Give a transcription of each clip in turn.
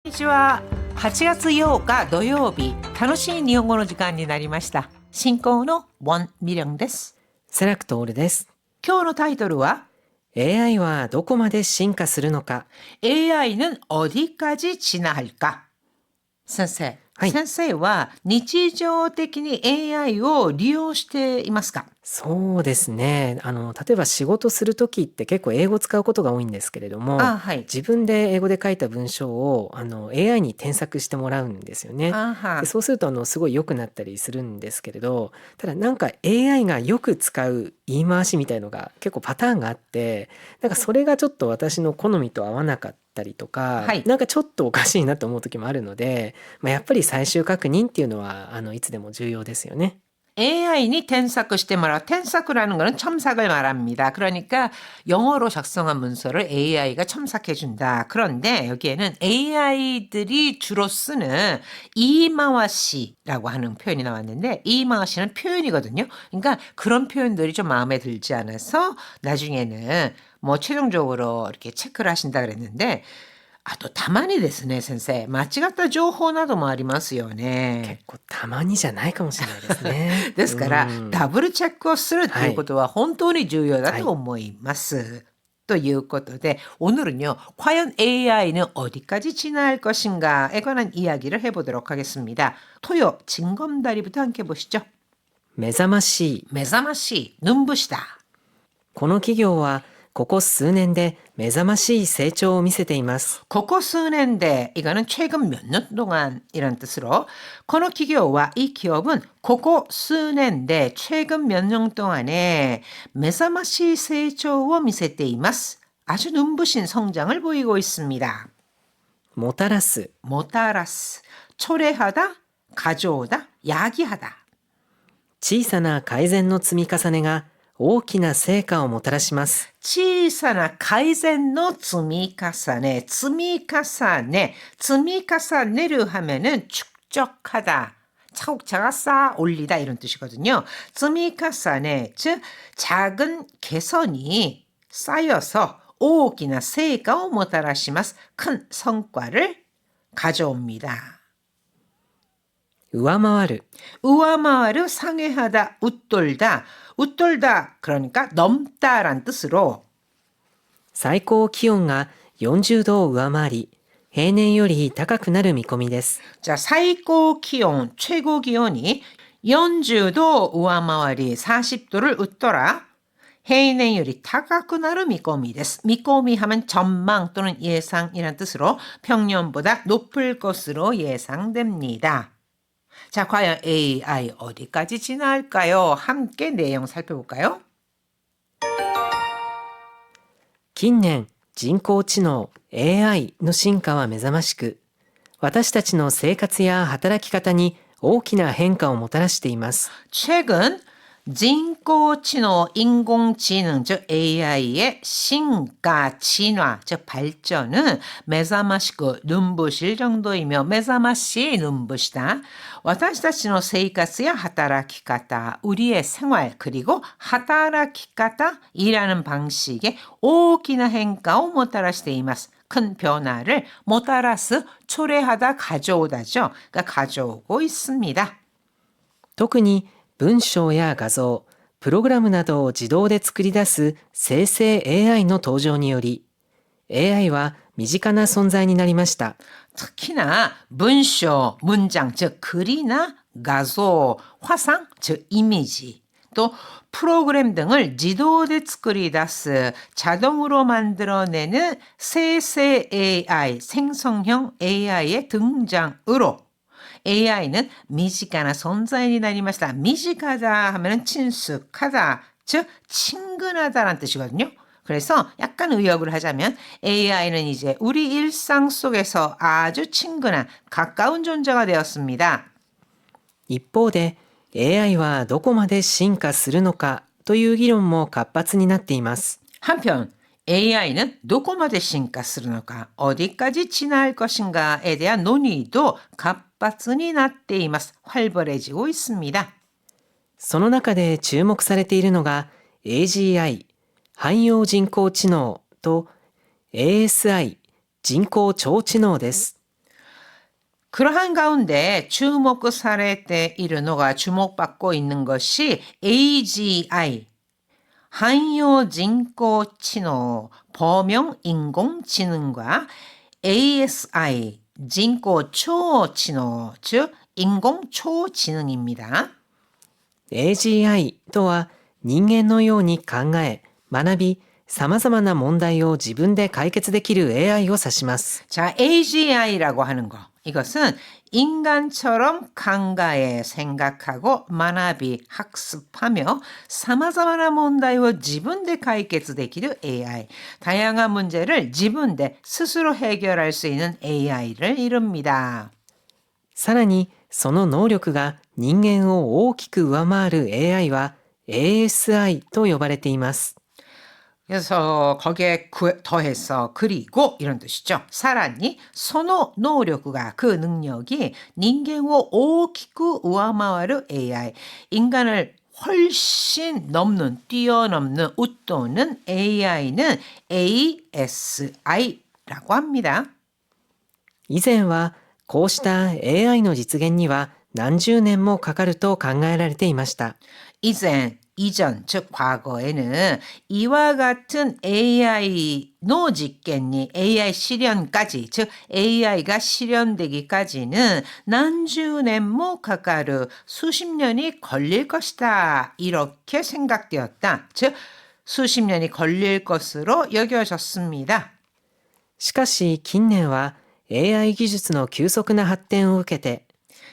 こんにちは。8月8日土曜日、楽しい日本語の時間になりました。進行のウォン・ミリョンです。セラクトールです。今日のタイトルは AI はどこまで進化するのか。 AI는 어디까지 진화할까? 先生、はい先生は日常的に AI を利用していますか？そうですね。例えば仕事するときって結構英語使うことが多いんですけれども、はい。自分で英語で書いた文章をAI に添削してもらうんですよね。はでそうするとすごい良くなったりするんですけれど、ただなんか AI がよく使う言い回しみたいのが結構パターンがあって、なんかそれがちょっと私の好みと合わなかったりとか、はいなんかちょっとおかしいなと思う時もあるので、やっぱり最終確認っていうのはいつでも重要ですよね。AI니添削して말아.添削라는 거는 첨삭을 말합니다. 그러니까 영어로 작성한 문서를 AI가 첨삭해준다. 그런데 여기에는 AI들이 주로 쓰는 이마와시라고 하는 표현이 나왔는데 이마와시는 표현이거든요. 그러니까 그런 표현들이 좀 마음에 들지 않아서 나중에는 뭐 최종적으로 이렇게 체크를 하신다 그랬는데 あとたまにですね、先生、間違った情報などもありますよね。結構たまにじゃないかもしれないですね。ですから、ダブルチェックをするっていうことは本当に重要だと思います。ということで, 오늘은요, 과연 AI는 어디까지 진화할 것인가에 관한 이야기를 해보도록 하겠습니다. 토요, 징검다리부터 함께 보시죠. 目覚ましい。 매사마시, 눈부시다. この企業はここ数年で目覚ましい成長を見せています。 고코스넨데 이거는 최근 몇 년 동안이라는 뜻으로 この企業は이 기업은 고코스넨데 최근 몇 년 동안에 매사마시 세조を 見せています. 아주 눈부신 성장을 보이고 있습니다. もたらす。 모타라스, 초래하다, 가져오다, 야기하다. 小さな改善の積み重ねが大きな成果をもたらします。 小さな 改善の 積み重ね,積み重ね를 하면은 축적하다, 차곡차곡 쌓아 올리다 이런 뜻이거든요. 積み重ね, 즉 작은 개선이 쌓여서 大きな成果をもたらします. 큰 성과를 가져옵니다. 上回る。 우아마를 상회하다, 웃돌다. 웃돌다 그러니까 넘다란 뜻으로 最高気温が40度を上回り、平年より高くなる見込みです。 자,最高기온, 최고 기온이 40도 우아마와리 40도를 웃더라. 해인행률이 高くなる 見込みです. 미꼬미 하면 전망 또는 예상이란 뜻으로 평년보다 높을 것으로 예상됩니다. 자, 과연 AI 어디까지 진화할까요? 함께 내용 살펴볼까요? 近年、人工知能 AI の進化は目覚ましく、私たちの生活や働き方に大きな変化をもたらしています。 최근 인工知能, 인공지능, 즉 AI의 신가, 진화, 즉 발전은 매사마시고 눈부실 정도이며 매사마시 눈부시다. 私たちの生活や働き方, 우리의 생활 그리고 働き方, 일하는 방식에 大きな変化をもたらしています. 큰 변화를 모타라스, 초래하다, 가져오다죠. 그러니까 가져오고 있습니다. 特に文章や画像、プログラムなどを自動で作り出す生成 AI の登場により、AI は身近な存在になりました。 특히나 문章, 문장, 즉 글이나 가소, 화상, 즉 이미지, 또 프로그램 등을 지도대 作り出す 자동으로 만들어내는 생成AI, 생성형 AI의 등장으로 AI는 미지가나存在になりました. 미지가다 하면 친숙하다, 즉 친근하다라는 뜻이거든요. 그래서 약간 의역을 하자면 AI는 이제 우리 일상 속에서 아주 친근한 가까운 존재가 되었습니다. 一方で AI はどこまで進化するのかという議論も活発になっています。 한편 AI는 どこまで 進化するのか, 어디까지 진화할 것인가에 대한 논의도活発になっています. 활발해지고 있습니다. その中で注目されているのが AGI、汎用人工知能と ASI、人工超知能です。 그러한 가운데 주목사례いるのが 주목받고 있는 것이 AGI, 한요人工知能, 범용 인공지능과 ASI, 人工超知能, 즉 인공초지능입니다. AGI とは人間のように考え、学び、様々な問題を自分で解決できる AI を指します。 자, AGI라고 하는 거. 이것은 인간처럼 강가에 생각하고 만나비 학습하며 사마자마나 문제를 自分で 解決できる AI. 다양한 문제를 自分で 스스로 해결할 수 있는 AI를 이룹니다. さらに、その能力が人間を大きく上回る AI は ASI と呼ばれています。 그래서 거기에 더해서 그리고 이런 뜻이죠. 사람이 선호 노력과 그 능력이 인간을 大きく上回る AI, 인간을 훨씬 넘는, 뛰어넘는, 웃도는 AI는 ASI라고 합니다. 以前はこうした AI の実現には何十年もかかると考えられていました。 이전, 즉 과거에는 이와 같은 AIの 実験に AI 실현까지, 즉 AI가 실현되기까지는 난주년모 가까르 수십 년이 걸릴 것이다. 이렇게 생각되었다. 즉 수십 년이 걸릴 것으로 여겨졌습니다. しかし近年は AI 技術の急速な発展を受けて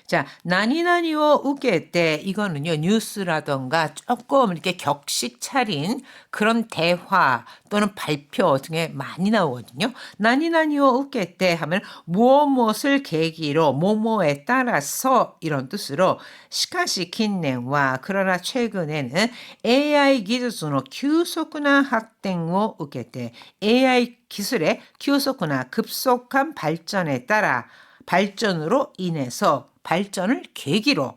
자, 나니나니を 受けて 이거는요, 뉴스라던가 조금 이렇게 격식 차린 그런 대화 또는 발표 등에 많이 나오거든요. 나니나니を 受けて 하면 무엇을 계기로 뭐뭐에 따라서 이런 뜻으로 しかし近年は 그러나 최근에는 AI 기술의 急速な 発展を 受けて AI 기술의 急速な 급속한 발전에 따라 발전으로 인해서 발전을 계기로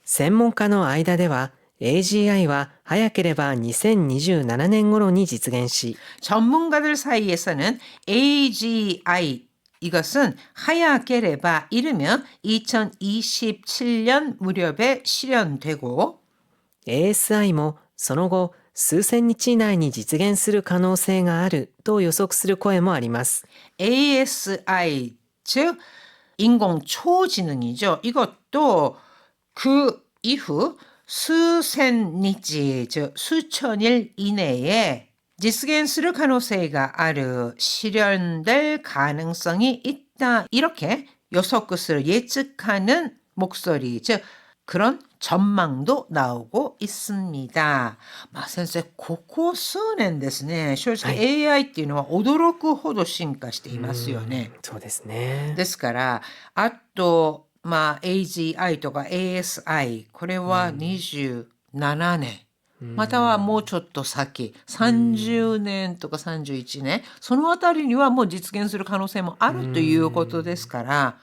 専門家の間では AGI は早ければ2027年頃に実現し 전문가들 사이에서는 AGI 이것은 하야게레바 이르면 2027년 무렵에 실현되고 ASI もその後数千日以内に実現する可能性があると予測する声もあります。 ASI 즉 인공 초지능이죠. 이것도 그 이후 수센니치, 즉 수천일 이내에実現する 가능성이 아르, 실현될 가능성이 있다. 이렇게予測する 예측하는 목소리, 즉 그런 전망도 나오고 있습니다. 先生、ここ数年ですね、正直 AI っていうのは驚くほど進化していますよね。そうですね。ですから、あと、AGI とか ASI、これは27年。またはもうちょっと先、30年とか31年、そのあたりにはもう実現する可能性もあるということですから、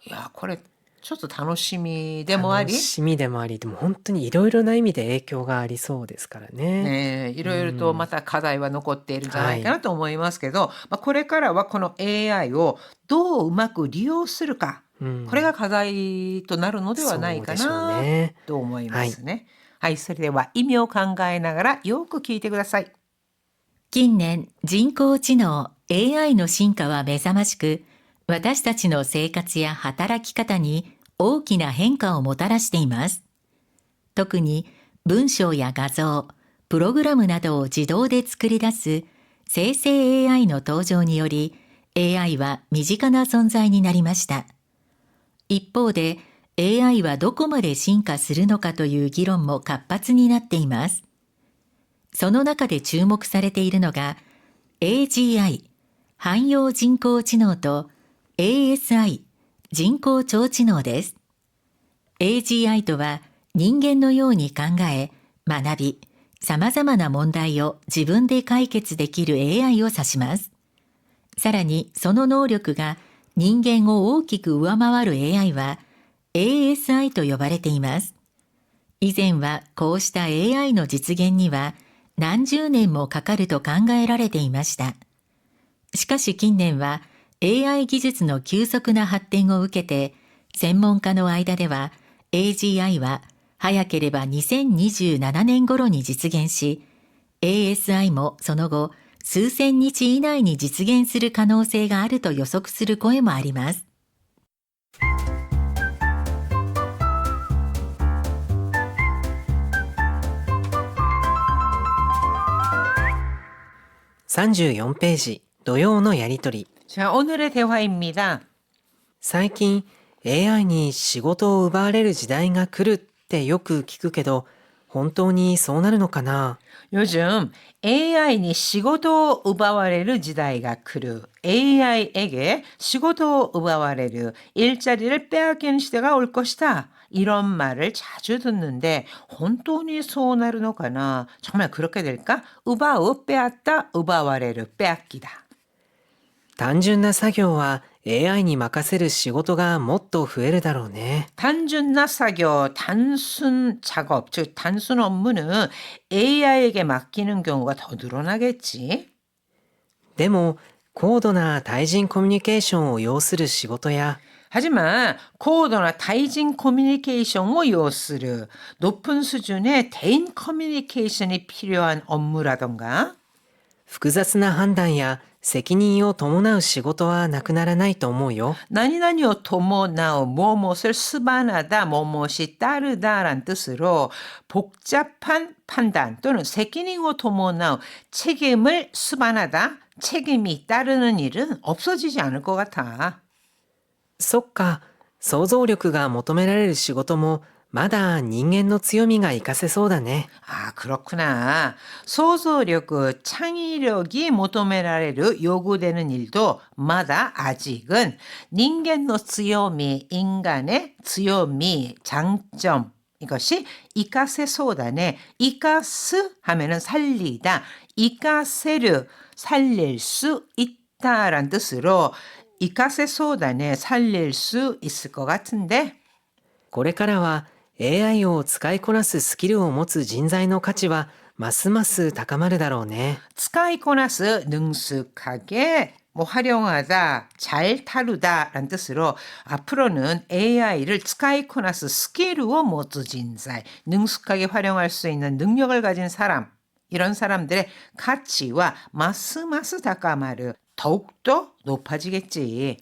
いや、これ、ちょっと楽しみでもあり、楽しみでもあり、でも本当にいろいろな意味で影響がありそうですからね。ね、いろいろとまた課題は残っているんじゃないかなと思いますけど、これからはこの AI をどううまく利用するか、これが課題となるのではないかなと思いますね。はい、それでは意味を考えながらよく聞いてください。近年、人工知能 AI の進化は目覚ましく、私たちの生活や働き方に大きな変化をもたらしています。特に文章や画像、プログラムなどを自動で作り出す生成 AI の登場により、AI は身近な存在になりました。一方で、AI はどこまで進化するのかという議論も活発になっています。その中で注目されているのが AGI、汎用人工知能と ASI、人工超知能です。AGI とは人間のように考え、学び、様々な問題を自分で解決できる AI を指します。さらにその能力が人間を大きく上回る AI は ASI と呼ばれています。以前はこうした AI の実現には何十年もかかると考えられていました。しかし近年は AI 技術の急速な発展を受けて、専門家の間では AGI は早ければ2027年頃に実現し、ASI もその後数千日以内に実現する可能性があると予測する声もあります。34ページ、土曜のやりとり。 자, 오늘의 대화입니다. 最近 AI に仕事を奪われる時代が来るってよく聞くけど、本当にそうなるのかな？ 요즘 AI니 시고도 우바와레르 지다이가 크르 AI에게 시고도 우바와레르 일자리를 빼앗기는 시대가 올 것이다. 이런 말을 자주 듣는데 혼돈이 소나르노가나 정말 그렇게 될까? 우바우 빼앗다 우바와레르 빼앗기다. 単純な作業は AI に任せる仕事がもっと増えるだろうね。 단순나 사교, 단순 작업, 즉 단순 업무는 AI에게 맡기는 경우가 더 늘어나겠지. でも高度な対人コミュニケーションを要する仕事や 하지만 고도나 타이진 커뮤니케이션을 요스르 높은 수준의 대인 커뮤니케이션이 필요한 업무라던가 複雑な判断や責任を伴う仕事はなくならないと思うよ。 나니나니오 토모나오 무엇을 수반하다 무엇이 따르다란 뜻으로 복잡한 판단 또는 세키닝오 토모나오 책임을 수반하다 책임이 따르는 일은 없어지지 않을 것 같아. そっか、想像力が求められる仕事もまだ人間の強みが活かせそうだね。 아, 그렇구나. 소소력, 창의력이 모토메라레르 요구되는 일도 마다 아직은 닌겐노 츠요미, 인간의 츠요미, 장점 이것이 이카세소다네. 이카스 하면은 살리다. 이카세르, 살릴 수 있다란 뜻으로 이카세소다네. 살릴 수 있을 것 같은데 これからは AI を使いこなすスキルを持つ人材の価値はますます高まるだろうね。 스카이코나스 능숙하게 활용하다, 잘 다루다라는 뜻으로 앞으로는 AI를 스카이코나스 스킬로 모두 진사이, 능숙하게 활용할 수 있는 능력을 가진 사람, 이런 사람들의 가치와 마스마스 다까마르 더욱더 높아지겠지.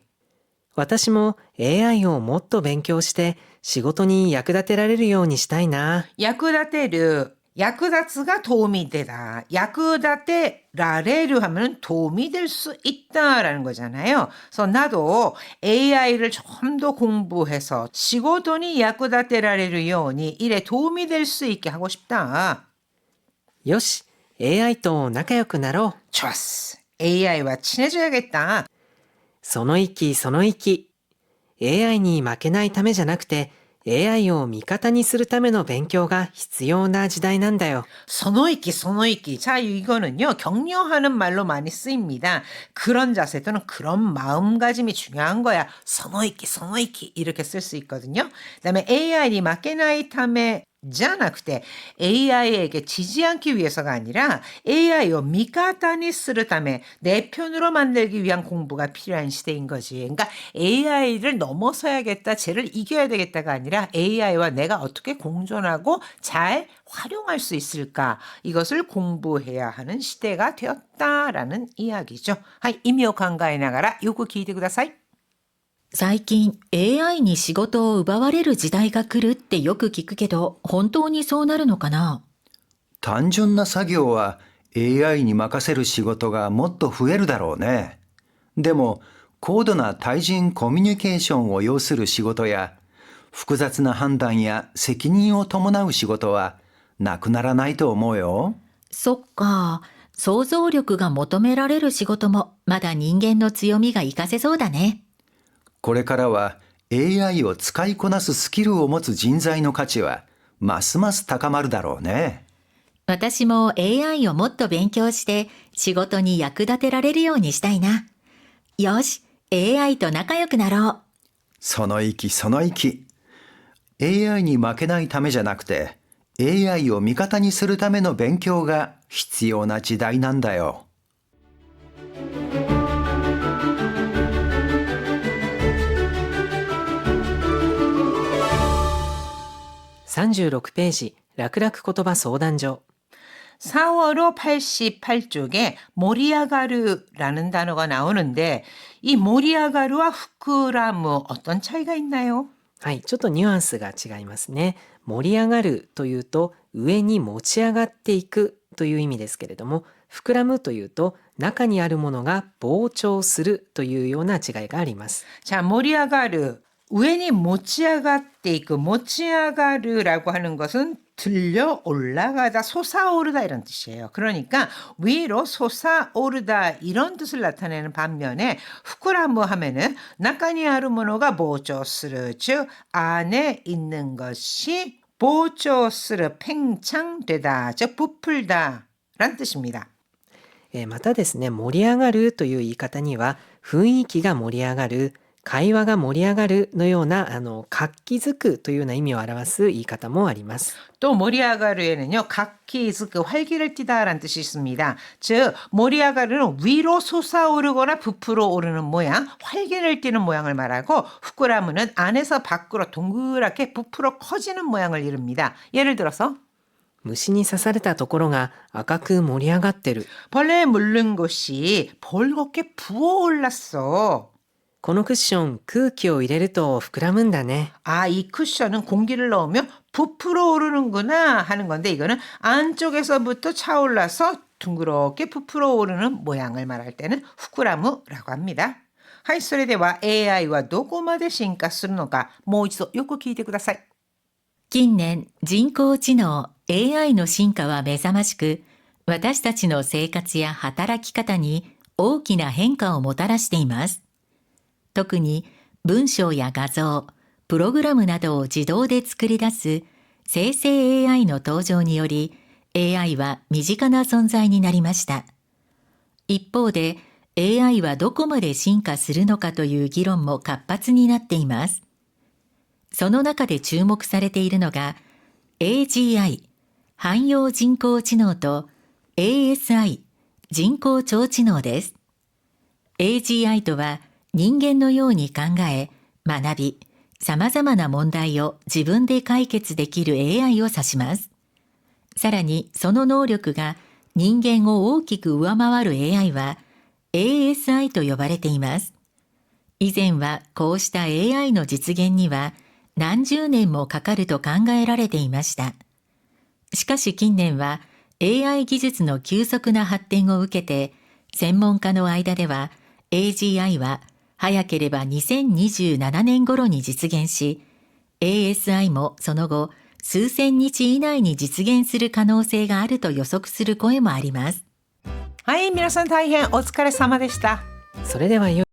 私も AI をもっと勉強して仕事に役立てられるようにしたいな。 야쿠다테르, 야쿠다츠가 도움이 되다. 야쿠다테라레르 하면 도움이 될 수 있다라는 거잖아요. 그래서 나도 AI를 좀 더 공부해서 시고도니 야쿠다테라레르 요니 일에 도움이 될 수 있게 하고 싶다. よし、AI と仲良くなろう。 좋았어. AI와 친해져야겠다. その域その域。 AI に負けないためじゃなくて AI を味方にするための勉強が必要な時代なんだよ。 선호익기, 선호익기. 자, 이거는요, 격려하는 말로 많이 쓰입니다. 그런 자세 또는 그런 마음가짐이 중요한 거야. 선호익기, 선호익기. 이렇게 쓸 수 있거든요. 그 다음에 AI니 맡게나이 탐에じゃなくて AI에게 지지 않기 위해서가 아니라 AIを味方にするため내 편으로 만들기 위한 공부가 필요한 시대인 거지. 그러니까 AI를 넘어서야겠다, 쟤를 이겨야 되겠다가 아니라 AI와 내가 어떻게 공존하고 잘 활용할 수 있을까, 이것을 공부해야 하는 시대가 되었다라는 이야기죠. 하이, 이미を考えながらよく聞いてください。最近 AI に仕事を奪われる時代が来るってよく聞くけど、本当にそうなるのかな？単純な作業は AI に任せる仕事がもっと増えるだろうね。でも、高度な対人コミュニケーションを要する仕事や、複雑な判断や責任を伴う仕事はなくならないと思うよ。そっか、想像力が求められる仕事もまだ人間の強みが活かせそうだね。これからは AI を使いこなすスキルを持つ人材の価値はますます高まるだろうね。私も AI をもっと勉強して仕事に役立てられるようにしたいな。よし、AI と仲良くなろう。その域その域。AI に負けないためじゃなくて AI を味方にするための勉強が必要な時代なんだよ。36ページ、楽々言葉相談所。 4월호 88쪽에 모리아가르라는 단어가 나오는데 이 모리아가르와 후크라무 어떤 차이가 있나요? はい、ちょっとニュアンスが違いますね。盛り上がるというと上に持ち上がっていくという意味ですけれども、膨らむというと中にあるものが膨張するというような違いがあります。 자, 모리아가르 위에 모치아가테이크 모치아가르라고 하는 것은 들려 올라가다 솟아오르다 이런 뜻이에요. 그러니까 위로 솟아오르다 이런 뜻을 나타내는 반면에 후쿠라무 하면은 나카니아르 모노가 보조스르 즉 안에 있는 것이 보조스르 팽창되다 즉 부풀다 란 뜻입니다. またですね、盛り上がるという言い方には雰囲気が盛り上がる、会話が盛り上がるのような活気づくというような意味を表す言い方もあります。 또 모리아가르에는요 각기즉 활기를 띠다라는 뜻이 있습니다. 즉 모리아가르는 위로 솟아오르거나 부풀어 오르는 모양, 활기를 띠는 모양을 말하고 후쿠라무는 안에서 밖으로 동그랗게 부풀어 커지는 모양을 이릅니다. 예를 들어서 虫に刺されたところが赤く盛り上がってる。 벌레에 물른 곳이 벌겋게 부어올랐어. このクッション空気を入れると膨らむんだね。 아, 이 쿠션은 공기를 넣으면 부풀어 오르는구나 하는 건데 이거는 안쪽에서부터 차올라서 둥그렇게 부풀어 오르는 모양을 말할 때는 후쿠라무라고 합니다. はい、それでは AI はどこまで進化するのかもう一度よく聞いてください。近年、人工知能 AI の進化は目覚ましく、私たちの生活や働き方に大きな変化をもたらしています。特に文章や画像、プログラムなどを自動で作り出す生成 AI の登場により、AI は身近な存在になりました。一方で、AI はどこまで進化するのかという議論も活発になっています。その中で注目されているのが AGI 汎用人工知能と ASI 人工超知能です。AGI とは人間のように考え、学び、様々な問題を自分で解決できる AI を指します。さらにその能力が人間を大きく上回る AI は ASI と呼ばれています。以前はこうした AI の実現には何十年もかかると考えられていました。しかし近年は AI 技術の急速な発展を受けて、専門家の間では AGI は早ければ2027年頃に実現し、ASI もその後数千日以内に実現する可能性があると予測する声もあります。はい、皆さん大変お疲れ様でした。それでは